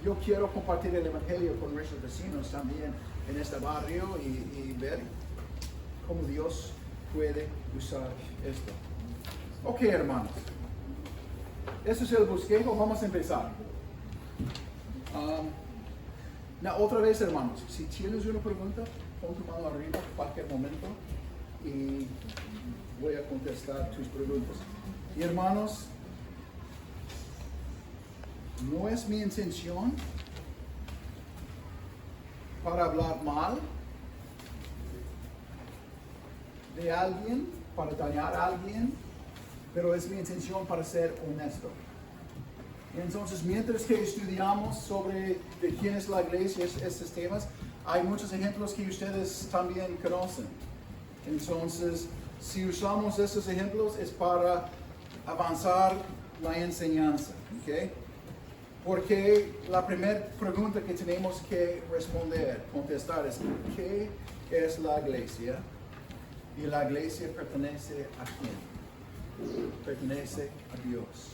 yo quiero compartir el Evangelio con nuestros vecinos también en este barrio y ver cómo Dios puede usar esto. Ok, hermanos. Eso es el bosquejo. Vamos a empezar. Otra vez, hermanos, si tienes una pregunta, pon tu mano arriba en cualquier momento y voy a contestar tus preguntas. Y hermanos, no es mi intención para hablar mal de alguien, para dañar a alguien, pero es mi intención para ser honesto. Y entonces, mientras que estudiamos sobre de quién es la iglesia, estos temas, hay muchos ejemplos que ustedes también conocen. Entonces, si usamos estos ejemplos es para avanzar la enseñanza, ¿ok? Porque la primera pregunta que tenemos que contestar es ¿qué es la iglesia? Y la iglesia pertenece a quién? Pertenece a Dios.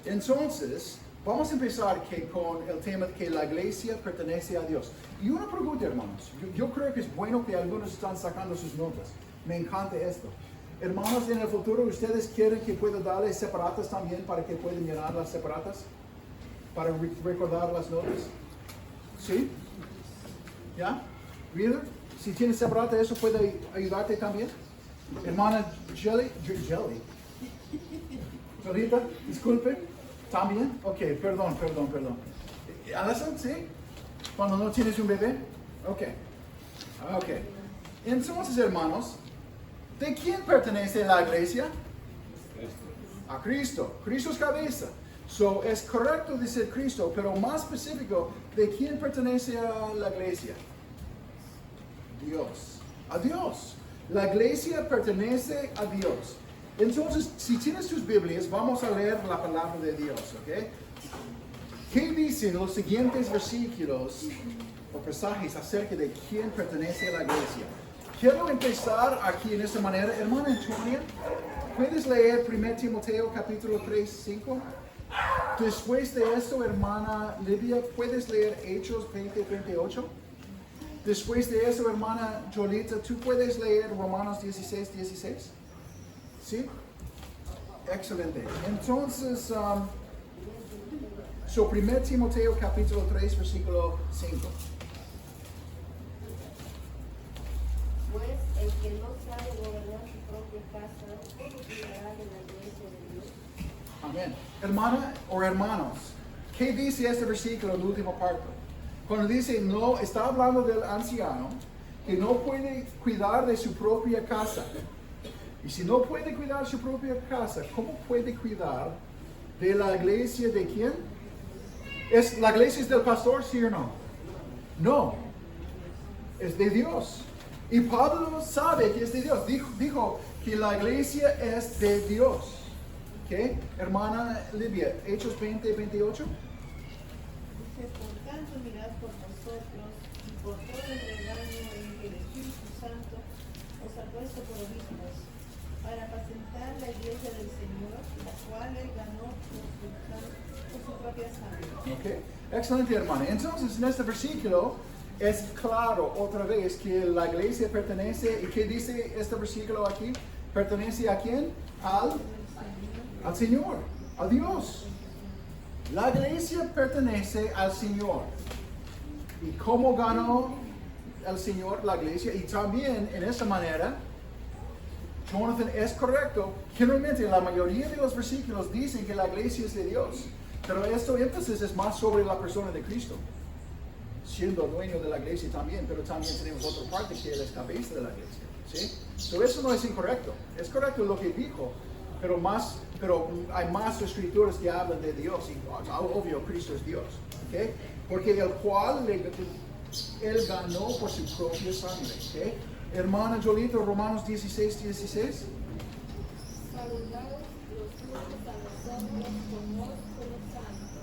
Entonces, vamos a empezar con el tema de que la iglesia pertenece a Dios. Y una pregunta, hermanos. Yo creo que es bueno que algunos están sacando sus notas. Me encanta esto. Hermanos, en el futuro, ¿ustedes quieren que pueda darles separatas también para que puedan llenar las separatas? Para recordar las notas. ¿Sí? ¿Ya? ¿Reader? Si tienes separata, ¿eso puede ayudarte también? Hermana Jelly. Solita, disculpe. ¿También? Ok, perdón. ¿Alison? ¿Sí? Cuando no tienes un bebé? Ok. Entonces, hermanos, ¿de quién pertenece la iglesia? A Cristo. Cristo es cabeza. So, es correcto decir Cristo, pero más específico, ¿de quién pertenece a la iglesia? Dios. A Dios. La iglesia pertenece a Dios. Entonces, si tienes tus Biblias, vamos a leer la palabra de Dios, ¿ok? ¿Qué dicen los siguientes versículos o pasajes acerca de quién pertenece a la iglesia? Quiero empezar aquí en esta manera. Hermana Antonia, ¿puedes leer 1 Timoteo capítulo 3, 5? Después de eso, hermana Livia, ¿puedes leer Hechos 20, 28? Después de eso, hermana Jolita, ¿tú puedes leer Romanos 16, 16? ¿Sí? Excelente. Entonces, 1 Timoteo capítulo 3, versículo 5. Pues el que no sabe gobernar su propia casa, ¿cómo cuidará de la iglesia de Dios? Amén. Hermana o hermanos, ¿qué dice este versículo en la última parte? Cuando dice no, está hablando del anciano que no puede cuidar de su propia casa. Y si no puede cuidar su propia casa, ¿cómo puede cuidar de la iglesia de quién? ¿La iglesia es del pastor, sí o no? No. Es de Dios. Y Pablo sabe que es de Dios. Dijo que la iglesia es de Dios. ¿Ok? Hermana Livia, Hechos 20, 28. Dice, por tanto mirad por vosotros y por todo el rebaño en que el Espíritu Santo os ha puesto por obispos, para apacentar la iglesia del Señor, la cual él ganó por su propia sangre. Okay. Excelente, hermana. Entonces, en este versículo es claro otra vez que la iglesia pertenece, ¿y qué dice este versículo aquí? ¿Pertenece a quién? Al Señor, a Dios. La iglesia pertenece al Señor. ¿Y cómo ganó el Señor la iglesia? Y también, en esa manera, Jonathan, es correcto. Generalmente, la mayoría de los versículos dicen que la iglesia es de Dios. Pero esto énfasis es más sobre la persona de Cristo, siendo dueño de la iglesia también, pero también tenemos otra parte que él es cabeza de la iglesia, ¿sí? So, eso no es incorrecto, es correcto lo que dijo, pero hay más escrituras que hablan de Dios, y obvio, Cristo es Dios, ¿ok? Porque el cual él ganó por su propia sangre, ¿ok? Hermana Jolito, Romanos 16, 16. Saludaos los unos a los otros con ósculo santo.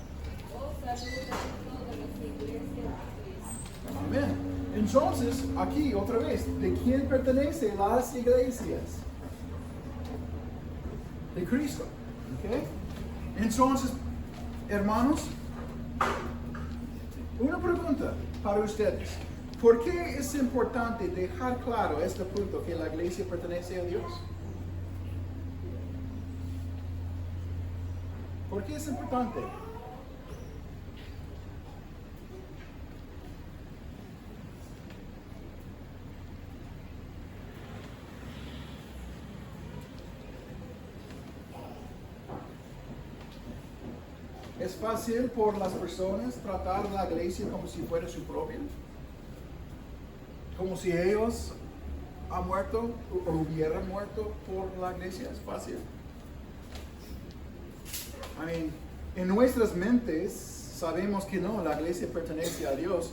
Os saludan todas las iglesias de Cristo. Amén. Entonces, aquí otra vez, ¿de quién pertenecen las iglesias? De Cristo. ¿Ok? Entonces, hermanos, Una pregunta para ustedes. ¿Por qué es importante dejar claro este punto que la iglesia pertenece a Dios? ¿Por qué es importante? ¿Es fácil por las personas tratar la iglesia como si fuera su propia? Como si ellos han muerto o hubieran muerto por la iglesia. ¿Es fácil? En nuestras mentes sabemos que no, la iglesia pertenece a Dios,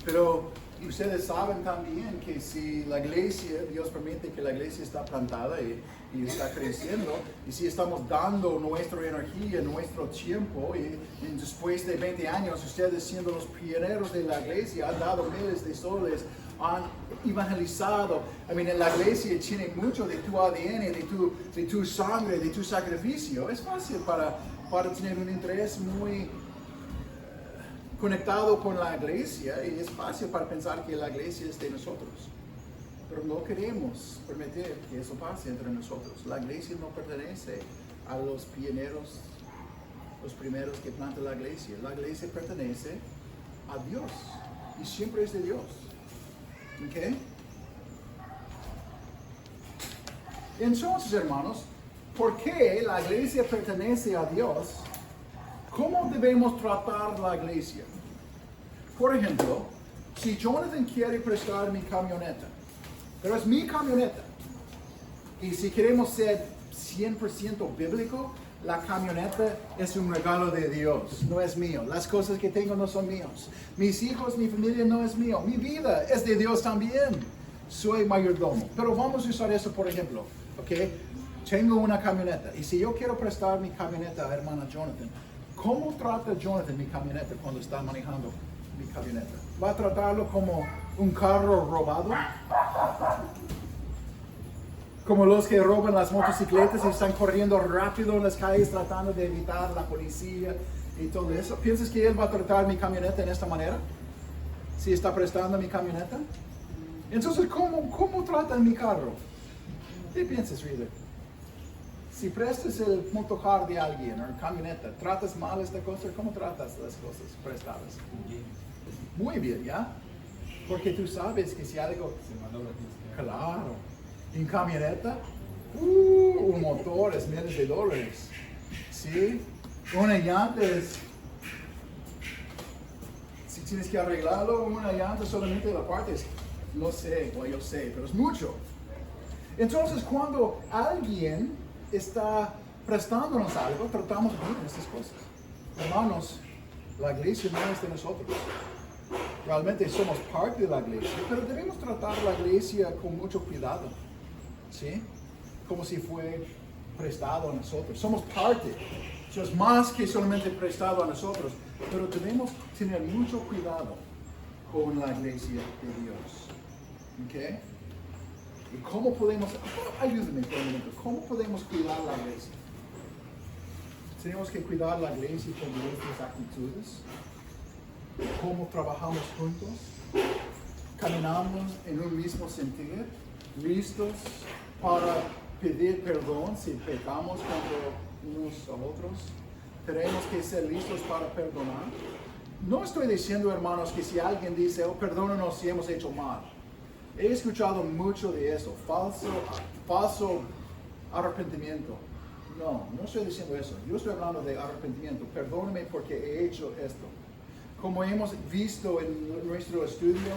pero ustedes saben también que si la iglesia, Dios permite que la iglesia está plantada y está creciendo, y si estamos dando nuestra energía, nuestro tiempo, y después de 20 años, ustedes siendo los pioneros de la iglesia, han dado miles de soles, han evangelizado. La iglesia tiene mucho de tu ADN, de tu sangre, de tu sacrificio. Es fácil para tener un interés muy conectado con la iglesia, y es fácil para pensar que la iglesia es de nosotros. Pero no queremos permitir que eso pase entre nosotros. La iglesia no pertenece a los pioneros, los primeros que plantan la iglesia. La iglesia pertenece a Dios y siempre es de Dios. ¿Ok? Entonces, hermanos, ¿por qué la iglesia pertenece a Dios? ¿Cómo debemos tratar la iglesia? Por ejemplo, si Jonathan quiere prestar mi camioneta, pero es mi camioneta, y si queremos ser 100% bíblico, la camioneta es un regalo de Dios, no es mío. Las cosas que tengo no son míos. Mis hijos, mi familia no es mío. Mi vida es de Dios también. Soy mayordomo. Pero vamos a usar eso por ejemplo, ¿ok? Tengo una camioneta, y si yo quiero prestar mi camioneta a hermana Jonathan, ¿cómo trata Jonathan mi camioneta cuando está manejando mi camioneta? ¿Va a tratarlo como un carro robado? Como los que roban las motocicletas y están corriendo rápido en las calles tratando de evitar la policía y todo eso. ¿Piensas que él va a tratar mi camioneta en esta manera? Si está prestando mi camioneta. Entonces, ¿cómo tratan mi carro? ¿Qué piensas, Reader? Si prestas el motocar de alguien o camioneta, ¿tratas mal esta cosa? ¿Cómo tratas las cosas prestadas? Muy bien, ¿ya? Porque tú sabes que si algo... Claro. En camioneta, un motor es miles de dólares. ¿Sí? Una llanta es... Si tienes que arreglarlo, una llanta solamente la parte es... No sé, o yo sé, pero es mucho. Entonces, cuando alguien está prestándonos algo, tratamos bien estas cosas. Hermanos, la iglesia no es de nosotros. Realmente somos parte de la iglesia, pero debemos tratar la iglesia con mucho cuidado. ¿Sí? Como si fue prestado a nosotros. Somos parte. Eso es más que solamente prestado a nosotros, pero debemos tener mucho cuidado con la iglesia de Dios. ¿Ok? ¿Y cómo podemos, ayúdame por un momento, cómo podemos cuidar la iglesia? Tenemos que cuidar la iglesia con nuestras actitudes, cómo trabajamos juntos, caminamos en un mismo sentir, listos para pedir perdón si pecamos contra unos a otros. Tenemos que ser listos para perdonar. No estoy diciendo, hermanos, que si alguien dice, oh, perdónanos si hemos hecho mal. He escuchado mucho de eso, falso arrepentimiento. No estoy diciendo eso. Yo estoy hablando de arrepentimiento. Perdóname porque he hecho esto. Como hemos visto en nuestro estudio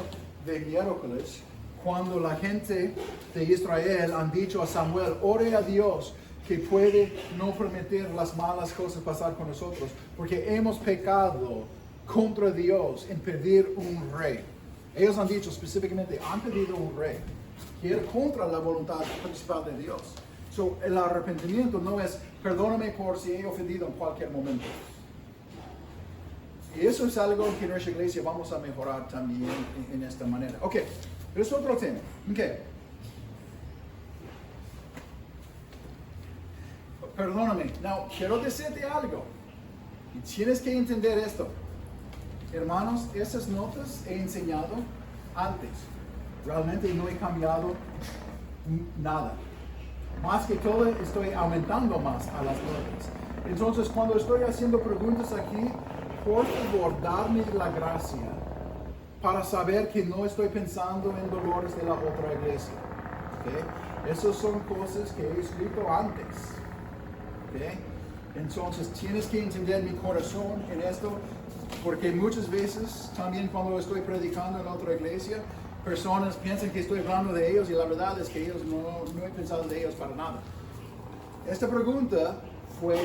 de miércoles, cuando la gente de Israel han dicho a Samuel, ore a Dios que puede no permitir las malas cosas pasar con nosotros, porque hemos pecado contra Dios en pedir un rey. Ellos han dicho específicamente, han pedido un rey, que era contra la voluntad principal de Dios. El arrepentimiento no es, perdóname por si he ofendido en cualquier momento. Y eso es algo que en nuestra iglesia vamos a mejorar también en esta manera. Ok, pero es otro tema. Ok. Perdóname. Now, quiero decirte algo. Y tienes que entender esto. Hermanos, esas notas he enseñado antes. Realmente no he cambiado nada. Más que todo, estoy aumentando más a las notas. Entonces, cuando estoy haciendo preguntas aquí, por favor, darme la gracia para saber que no estoy pensando en dolores de la otra iglesia. ¿Okay? Esas son cosas que he escrito antes. ¿Okay? Entonces, tienes que entender mi corazón en esto, porque muchas veces, también cuando estoy predicando en otra iglesia, personas piensan que estoy hablando de ellos y la verdad es que ellos no he pensado de ellos para nada. Esta pregunta fue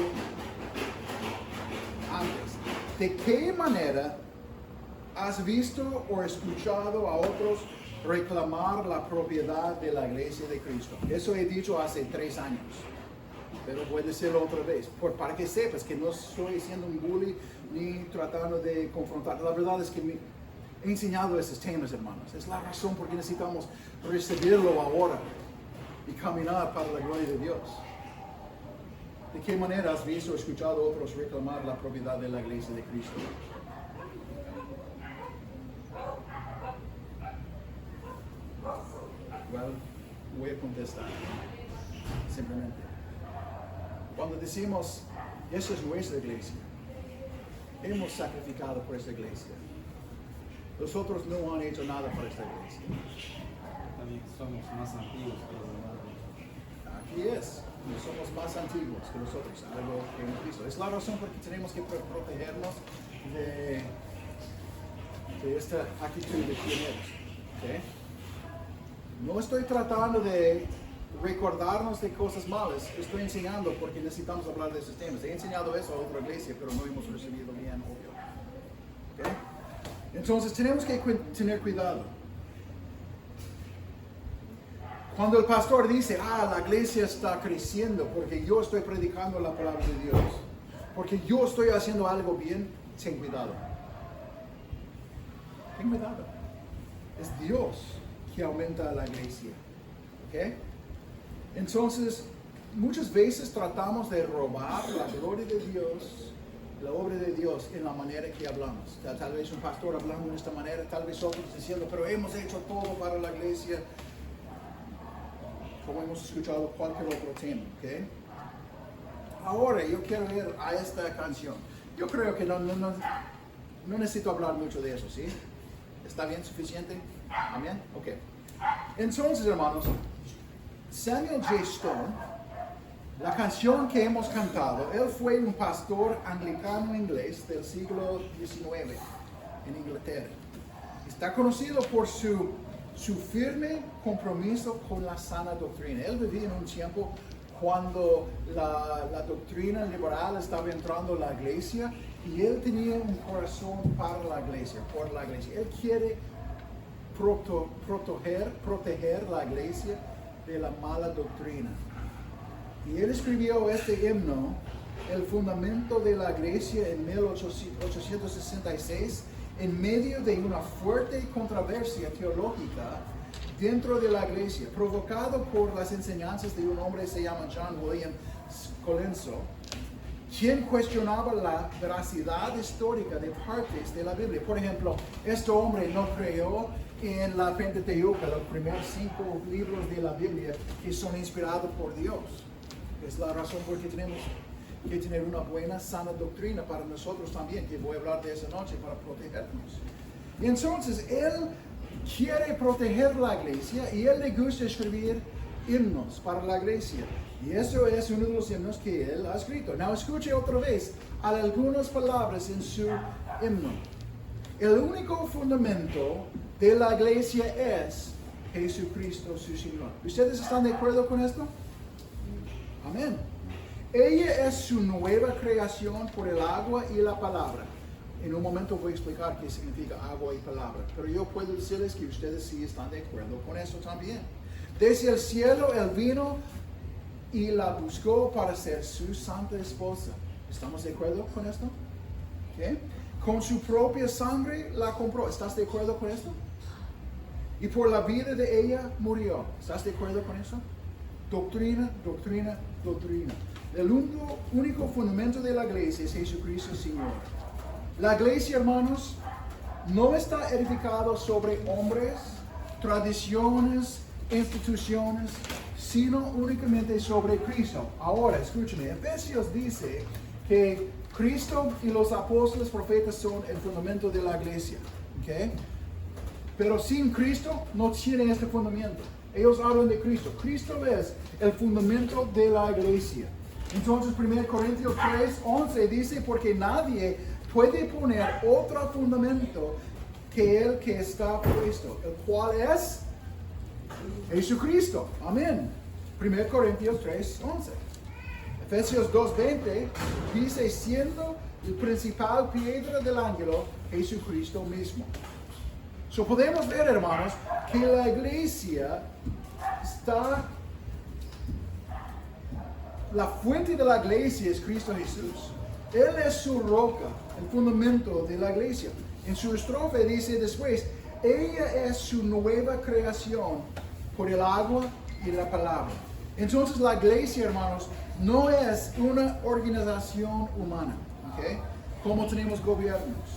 antes. ¿De qué manera has visto o escuchado a otros reclamar la propiedad de la iglesia de Cristo? Eso he dicho hace 3 años, pero voy a decirlo otra vez, para que sepas que no estoy siendo un bully ni tratando de confrontar. La verdad es que he enseñado esos temas, hermanos. Es la razón por qué necesitamos recibirlo ahora y caminar para la gloria de Dios. ¿De qué manera has visto o escuchado a otros reclamar la propiedad de la iglesia de Cristo? Well, voy a contestar. Simplemente. Cuando decimos, esa es nuestra iglesia, hemos sacrificado por esta iglesia. Los otros no han hecho nada por esta iglesia. También somos más antiguos que los demás. Aquí es. No somos más antiguos que los otros, algo que hemos visto. Es la razón por la que tenemos que protegernos de esta actitud de pioneros. ¿Okay? No estoy tratando de recordarnos de cosas malas, estoy enseñando porque necesitamos hablar de esos temas. He enseñado eso a otra iglesia, pero no hemos recibido bien, obvio. ¿Okay? Entonces tenemos que tener cuidado. Cuando el pastor dice, la iglesia está creciendo porque yo estoy predicando la palabra de Dios, porque yo estoy haciendo algo bien, ten cuidado. Ten cuidado. Es Dios que aumenta la iglesia. ¿Okay? Entonces, muchas veces tratamos de robar la gloria de Dios, la obra de Dios en la manera que hablamos. Tal vez un pastor hablando de esta manera, tal vez otros diciendo, pero hemos hecho todo para la iglesia. Como hemos escuchado cualquier otro tema, ¿ok? Ahora yo quiero ir a esta canción. Yo creo que no necesito hablar mucho de eso, ¿sí? ¿Está bien? ¿Suficiente? ¿Amén? Ok. Entonces, hermanos, Samuel J. Stone, la canción que hemos cantado, él fue un pastor anglicano inglés del siglo XIX en Inglaterra. Está conocido por su firme compromiso con la sana doctrina. Él vivía en un tiempo cuando la doctrina liberal estaba entrando a la iglesia y él tenía un corazón para la iglesia, por la iglesia. Él quiere proteger la iglesia de la mala doctrina. Y él escribió este himno, El fundamento de la iglesia, en 1866, en medio de una fuerte controversia teológica dentro de la iglesia, provocado por las enseñanzas de un hombre que se llama John William Colenso, quien cuestionaba la veracidad histórica de partes de la Biblia. Por ejemplo, este hombre no creyó en la Pentateuca, los primeros 5 libros de la Biblia que son inspirados por Dios. Es la razón por la que tenemos que tener una buena, sana doctrina para nosotros también, que voy a hablar de esa noche para protegernos. Y entonces, él quiere proteger la iglesia y él le gusta escribir himnos para la iglesia. Y eso es uno de los himnos que él ha escrito. Now, escuche otra vez algunas palabras en su himno. El único fundamento de la iglesia es Jesucristo su Señor. ¿Ustedes están de acuerdo con esto? Amén. Ella es su nueva creación por el agua y la palabra. En un momento voy a explicar qué significa agua y palabra, pero yo puedo decirles que ustedes sí están de acuerdo con eso también. Desde el cielo él vino y la buscó para ser su santa esposa. ¿Estamos de acuerdo con esto? ¿Okay? Con su propia sangre la compró. ¿Estás de acuerdo con esto? Y por la vida de ella murió. ¿Estás de acuerdo con eso? Doctrina, doctrina, doctrina. El único fundamento de la iglesia es Jesucristo Señor. La iglesia, hermanos, no está edificado sobre hombres, tradiciones, instituciones, sino únicamente sobre Cristo. Ahora, escúchame, Efesios dice que Cristo y los apóstoles profetas son el fundamento de la iglesia. ¿Okay? Pero sin Cristo no tienen este fundamento. Ellos hablan de Cristo. Cristo es el fundamento de la iglesia. Entonces 1 Corintios 3:11 dice, porque nadie puede poner otro fundamento que el que está puesto, el cual es Jesucristo. Amén. 1 Corintios 3:11. Efesios 2:20 dice, siendo el principal piedra del ángulo, Jesucristo mismo. So podemos ver, hermanos, que la iglesia está, la fuente de la iglesia es Cristo Jesús. Él es su roca, el fundamento de la iglesia. En su estrofe dice después, ella es su nueva creación por el agua y la palabra. Entonces la iglesia, hermanos, no es una organización humana, ¿okay? Como tenemos gobiernos,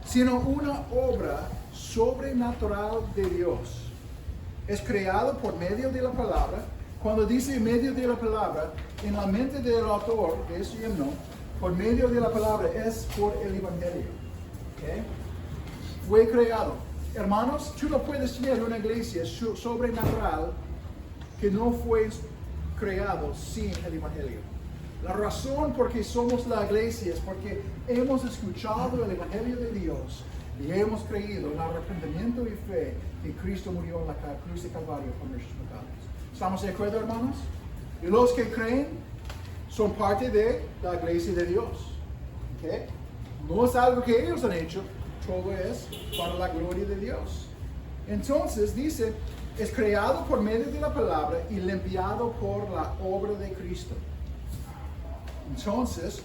sino una obra sobrenatural de Dios. Es creado por medio de la palabra. Cuando dice medio de la palabra, en la mente del autor de ese himno, por medio de la palabra es por el evangelio. ¿Okay? Fue creado. Hermanos, tú no puedes tener una iglesia sobrenatural que no fue creado sin el evangelio. La razón por qué somos la iglesia es porque hemos escuchado el evangelio de Dios y hemos creído en el arrepentimiento y fe que Cristo murió en la cruz de Calvario por nuestros pecados. ¿Estamos de acuerdo, hermanos? Y los que creen son parte de la iglesia de Dios. ¿Okay? No es algo que ellos han hecho, todo es para la gloria de Dios. Entonces dice, es creado por medio de la palabra y limpiado por la obra de Cristo. Entonces,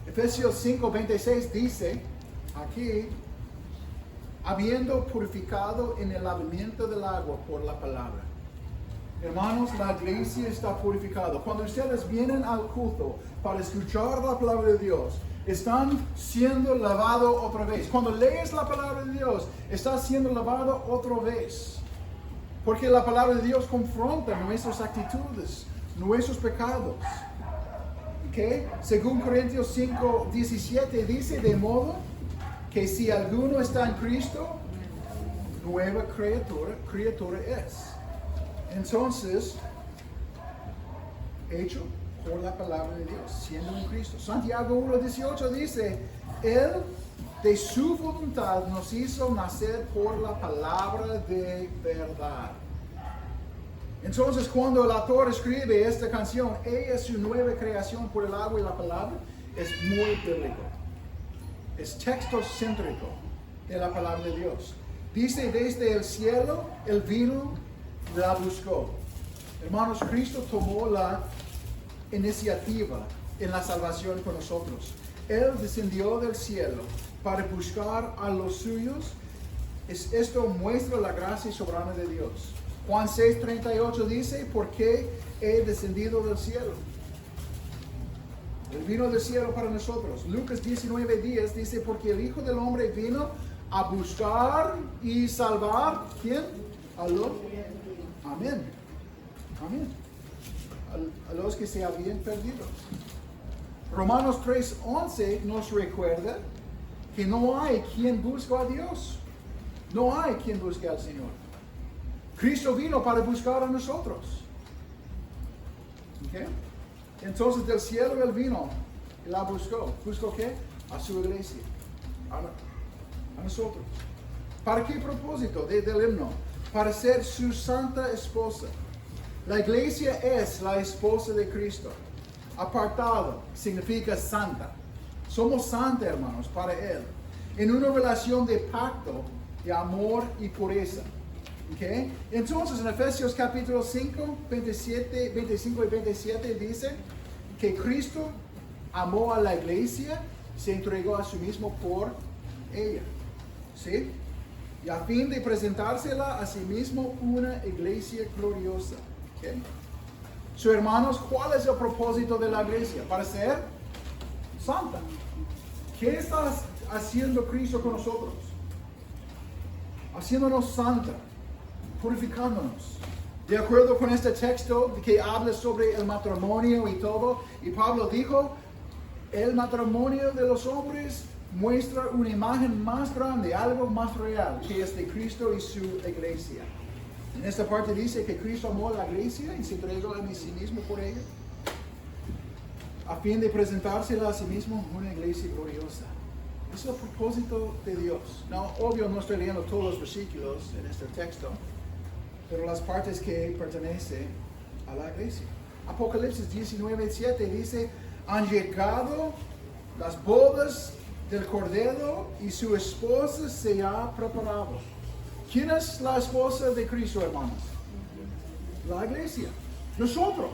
Efesios 5:26 dice, aquí, habiendo purificado en el lavamiento del agua por la palabra. Hermanos, la iglesia está purificada. Cuando ustedes vienen al culto para escuchar la palabra de Dios, están siendo lavados otra vez. Cuando lees la palabra de Dios, estás siendo lavado otra vez. Porque la palabra de Dios confronta nuestras actitudes, nuestros pecados. ¿Okay? Según Corintios 5:17 dice, de modo que si alguno está en Cristo, nueva criatura es. Entonces, hecho por la palabra de Dios, siendo en Cristo. Santiago 1:18 dice, Él de su voluntad nos hizo nacer por la palabra de verdad. Entonces, cuando el autor escribe esta canción, ella es su nueva creación por el agua y la palabra, es muy bíblico. Es texto céntrico de la palabra de Dios. Dice, desde el cielo, Él vino, la buscó. Hermanos, Cristo tomó la iniciativa en la salvación con nosotros. Él descendió del cielo para buscar a los suyos. Esto muestra la gracia soberana de Dios. Juan 6:38 dice, porque he descendido del cielo. Él vino del cielo para nosotros. Lucas 19:10 dice, porque el Hijo del Hombre vino a buscar y salvar, ¿quién? Amén. Amén. A los que se habían perdido. Romanos 3:11 nos recuerda que no hay quien busque a Dios. No hay quien busque al Señor. Cristo vino para buscar a nosotros. ¿Okay? Entonces del cielo Él vino y la buscó. ¿Buscó qué? A su iglesia. A nosotros. ¿Para qué propósito del himno? Para ser su santa esposa. La iglesia es la esposa de Cristo. Apartado significa santa. Somos santos, hermanos, para Él. En una relación de pacto, de amor y pureza. ¿Okay? Entonces en Efesios capítulo 5, 25 y 27 dice que Cristo amó a la iglesia, se entregó a sí mismo por ella. ¿Sí? Y a fin de presentársela a sí mismo una iglesia gloriosa. ¿Okay? So, hermanos, ¿cuál es el propósito de la iglesia? Para ser santa. ¿Qué está haciendo Cristo con nosotros? Haciéndonos santa, purificándonos. De acuerdo con este texto que habla sobre el matrimonio y todo, y Pablo dijo, el matrimonio de los hombres muestra una imagen más grande, algo más real, que es de Cristo y su iglesia. En esta parte dice que Cristo amó a la iglesia y se entregó a sí mismo por ella, a fin de presentársela a sí mismo una iglesia gloriosa. Es el propósito de Dios. No, obvio no estoy leyendo todos los versículos en este texto, pero las partes que pertenecen a la iglesia. Apocalipsis 19:7 dice, han llegado las bodas del Cordero y su esposa se ha preparado. ¿Quién es la esposa de Cristo, hermanos? La iglesia. Nosotros.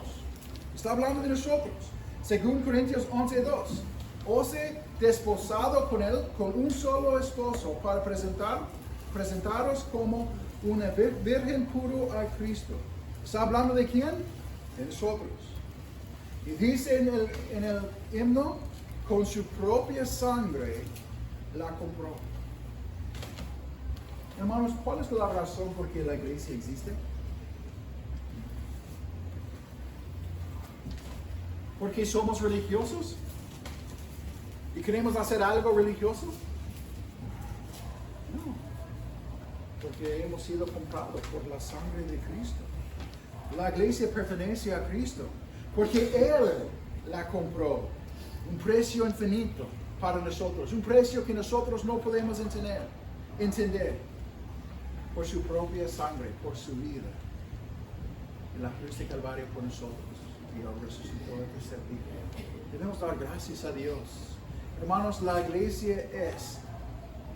Está hablando de nosotros. Según Corintios 11:2. Os he desposado con él, con un solo esposo, para presentaros como una virgen puro a Cristo. ¿Está hablando de quién? De nosotros. Y dice en el himno, con su propia sangre la compró. Hermanos, ¿cuál es la razón por qué la iglesia existe? ¿Porque somos religiosos? ¿Y queremos hacer algo religioso? No. Porque hemos sido comprados por la sangre de Cristo. La iglesia pertenece a Cristo. Porque Él la compró. Un precio infinito para nosotros. Un precio que nosotros no podemos entender. Por su propia sangre, por su vida. En la cruz de Calvario por nosotros. Y Él resucitó el tercer día. Debemos dar gracias a Dios. Hermanos, la iglesia es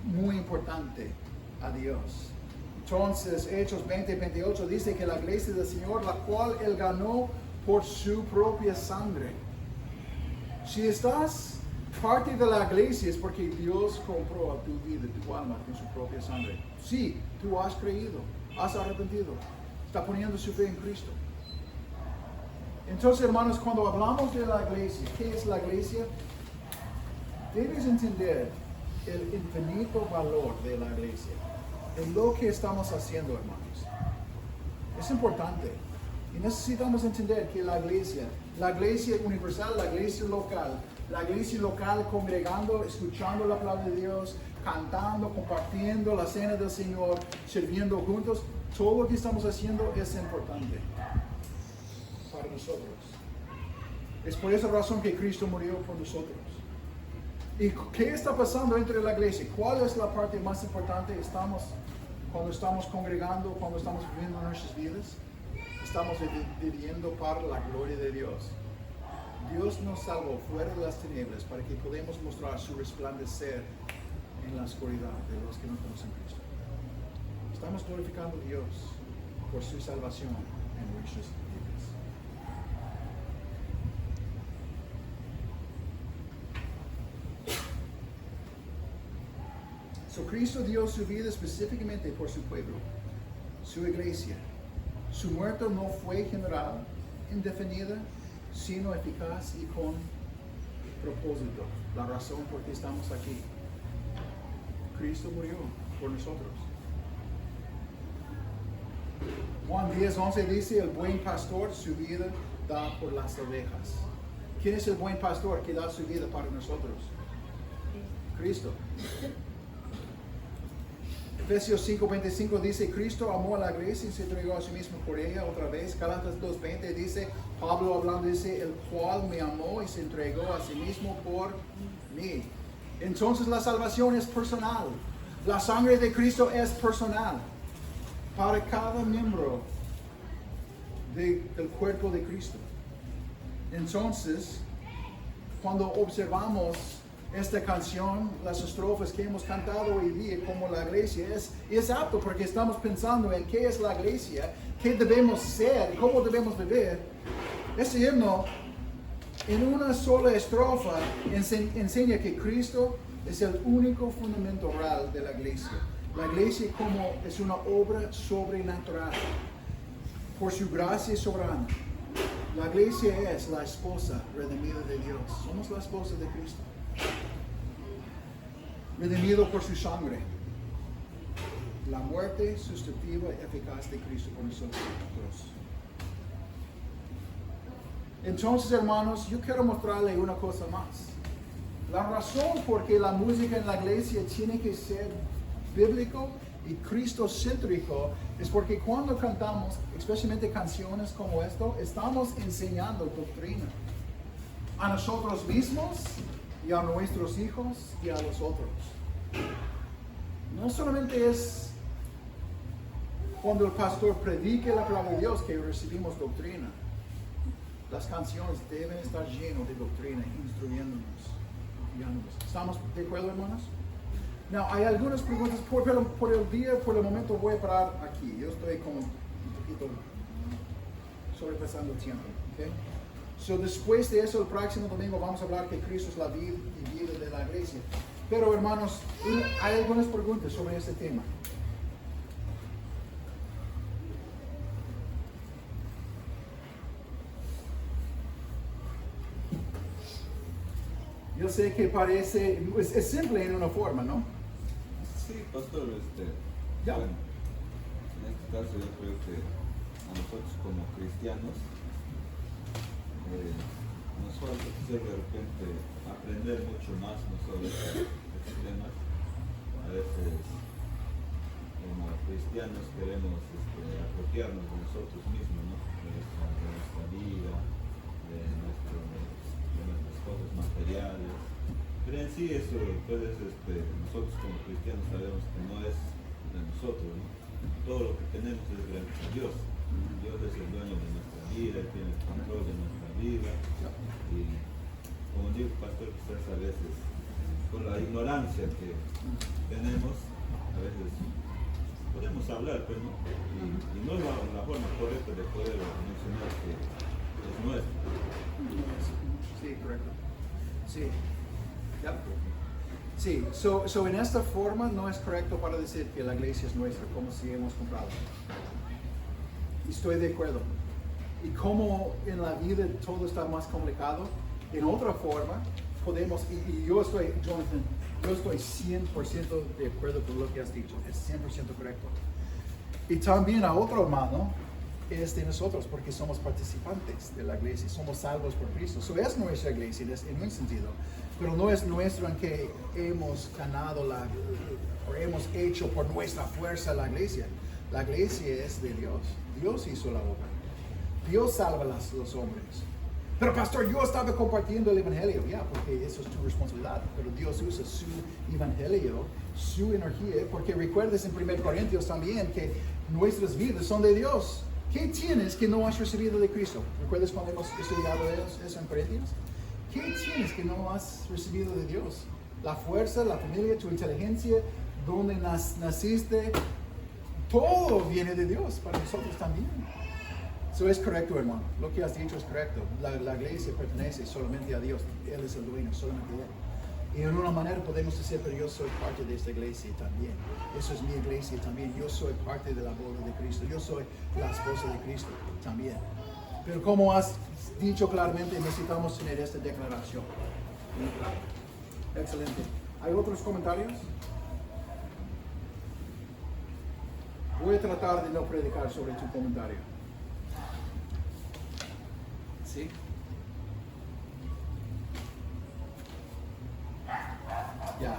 muy importante a Dios. Entonces, Hechos 20:28 dice que la iglesia del Señor, la cual Él ganó por su propia sangre. Si estás parte de la iglesia es porque Dios compró a tu vida, tu alma con su propia sangre. Sí, tú has creído, has arrepentido, está poniendo su fe en Cristo. Entonces, hermanos, cuando hablamos de la iglesia, ¿qué es la iglesia? Debes entender el infinito valor de la iglesia, en lo que estamos haciendo, hermanos. Es importante. Y necesitamos entender que la iglesia universal, la iglesia local congregando, escuchando la palabra de Dios, cantando, compartiendo la cena del Señor, sirviendo juntos, todo lo que estamos haciendo es importante para nosotros. Es por esa razón que Cristo murió por nosotros. ¿Y qué está pasando entre la iglesia? ¿Cuál es la parte más importante? Cuando estamos congregando, cuando estamos viviendo nuestras vidas, estamos viviendo para la gloria de Dios. Dios nos salvó fuera de las tinieblas para que podamos mostrar su resplandecer en la oscuridad de los que no conocen a Cristo. Estamos glorificando a Dios por su salvación en nuestras vidas. Cristo dio su vida específicamente por su pueblo, su iglesia. Su muerte no fue general, indefinida, sino eficaz y con propósito. La razón por qué estamos aquí. Cristo murió por nosotros. Juan 10:11 dice, el buen pastor su vida da por las ovejas. ¿Quién es el buen pastor que da su vida para nosotros? Cristo. Efesios 5:25 dice, Cristo amó a la iglesia y se entregó a sí mismo por ella. Otra vez, Gálatas 2:20 dice, Pablo hablando dice, el cual me amó y se entregó a sí mismo por mí. Entonces la salvación es personal. La sangre de Cristo es personal. Para cada miembro del cuerpo de Cristo. Entonces, cuando observamos esta canción, las estrofas que hemos cantado hoy día como la iglesia, es apto porque estamos pensando en qué es la iglesia, qué debemos ser, cómo debemos vivir. Este himno, en una sola estrofa, enseña que Cristo es el único fundamento real de la iglesia. La iglesia como es una obra sobrenatural por su gracia soberana. La iglesia es la esposa redimida de Dios. Somos la esposa de Cristo. Redimido por su sangre. La muerte sustitutiva y eficaz de Cristo por nosotros. Entonces, hermanos, yo quiero mostrarle una cosa más. La razón por qué la música en la iglesia tiene que ser bíblico y cristocéntrico es porque cuando cantamos, especialmente canciones como esto, estamos enseñando doctrina a nosotros mismos y a nuestros hijos y a los otros. No solamente es cuando el pastor predique la palabra de Dios que recibimos doctrina. Las canciones deben estar llenas de doctrina, instruyéndonos, guiándonos. ¿Estamos de acuerdo, hermanos? No, hay algunas preguntas. Por el momento voy a parar aquí. Yo estoy como un poquito sobrepasando el tiempo. ¿Okay? So, después de eso, el próximo domingo vamos a hablar que Cristo es la vida y vida de la iglesia. Pero, hermanos, hay algunas preguntas sobre este tema. Yo sé que parece, es simple en una forma, ¿no? Sí, pastor, Ya. bueno, en este caso yo creo que a nosotros como cristianos nos falta quizás de repente aprender mucho más sobre estos temas. A veces como cristianos queremos apropiarnos de nosotros mismos, ¿no? De nuestra vida, de nuestras cosas materiales, pero en sí eso pues, nosotros como cristianos sabemos que no es de nosotros, ¿no? Todo lo que tenemos es gracias a Dios. Dios es el dueño de nuestra vida, Él tiene el control de nuestra vida, y como digo, pastor, quizás a veces por la ignorancia que tenemos, a veces podemos hablar, pero no, y no es la forma correcta de poder mencionar que es nuestro. Sí, correcto. Sí. Yep. Sí, so en esta forma no es correcto para decir que la iglesia es nuestra, como si hemos comprado. Estoy de acuerdo. Y como en la vida todo está más complicado, en otra forma podemos, y yo estoy, Jonathan, yo estoy 100% de acuerdo con lo que has dicho, es 100% correcto. Y también a otro mano, es de nosotros porque somos participantes de la iglesia, somos salvos por Cristo. Eso es nuestra iglesia en un sentido, pero no es nuestro en que hemos ganado o hemos hecho por nuestra fuerza la iglesia. La iglesia es de Dios. Dios hizo la obra. Dios salva a los hombres. Pero pastor, yo estaba compartiendo el evangelio, porque eso es tu responsabilidad, pero Dios usa su evangelio, su energía, porque recuerdes en 1 Corintios también que nuestras vidas son de Dios. ¿Qué tienes que no has recibido de Cristo? ¿Recuerdas cuando hemos estudiado eso en Corintios? ¿Qué tienes que no has recibido de Dios? La fuerza, la familia, tu inteligencia, donde naciste, todo viene de Dios para nosotros también. Eso es correcto, hermano. Lo que has dicho es correcto. La iglesia pertenece solamente a Dios. Él es el dueño, solamente Él. Y en una manera podemos decir, pero yo soy parte de esta iglesia también. Eso es mi iglesia también. Yo soy parte de la boda de Cristo. Yo soy la esposa de Cristo también. Pero como has dicho claramente, necesitamos tener esta declaración. Excelente. ¿Hay otros comentarios? Voy a tratar de no predicar sobre tu comentario. ¿Sí? Ya.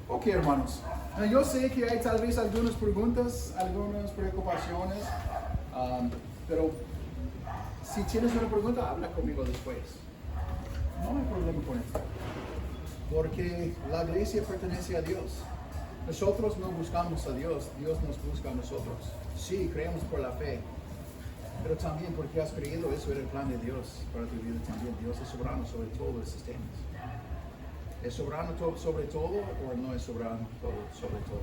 Ok, hermanos. Yo sé que hay tal vez algunas preguntas, algunas preocupaciones, pero si tienes una pregunta, habla conmigo después. No hay problema con esto. Porque la iglesia pertenece a Dios. Nosotros no buscamos a Dios, Dios nos busca a nosotros. Sí, creemos por la fe, pero también porque has creído, eso era el plan de Dios para tu vida también. Dios es soberano sobre todos los sistemas. ¿Es soberano sobre todo o no es soberano sobre todo?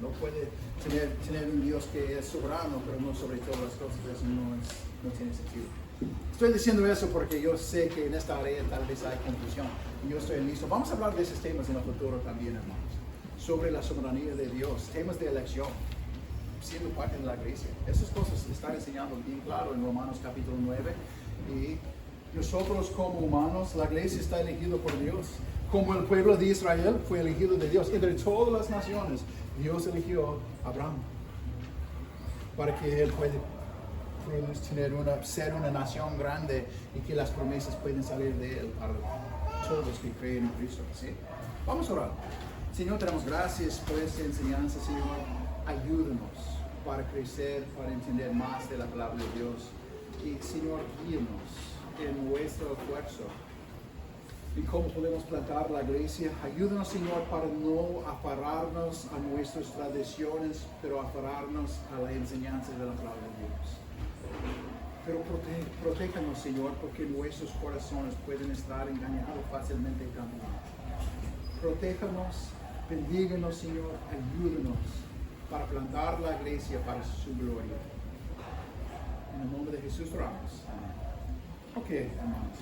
No puede tener un Dios que es soberano, pero no sobre todas las cosas. Eso no tiene sentido. Estoy diciendo eso porque yo sé que en esta área tal vez hay confusión. Y yo estoy listo. Vamos a hablar de esos temas en el futuro también, hermanos. Sobre la soberanía de Dios, temas de elección, siendo parte de la iglesia. Esas cosas están enseñando bien claro en Romanos capítulo 9. Y nosotros como humanos, la iglesia está elegida por Dios. Como el pueblo de Israel fue elegido de Dios. Entre todas las naciones, Dios eligió a Abraham. Para que él pueda ser una nación grande y que las promesas pueden salir de él para todos los que creen en Cristo. ¿Sí? Vamos a orar. Señor, te damos gracias por esta enseñanza, Señor. Ayúdanos para crecer, para entender más de la palabra de Dios. Y, Señor, guíanos en nuestro esfuerzo. Y cómo podemos plantar la iglesia. Ayúdanos, Señor, para no aferrarnos a nuestras tradiciones, pero aferrarnos a la enseñanza de la palabra de Dios. Pero protéjanos, Señor, porque nuestros corazones pueden estar engañados fácilmente también. Protéjanos, bendíganos, Señor, ayúdanos para plantar la iglesia para su gloria. En el nombre de Jesús oramos. Ok, hermanos.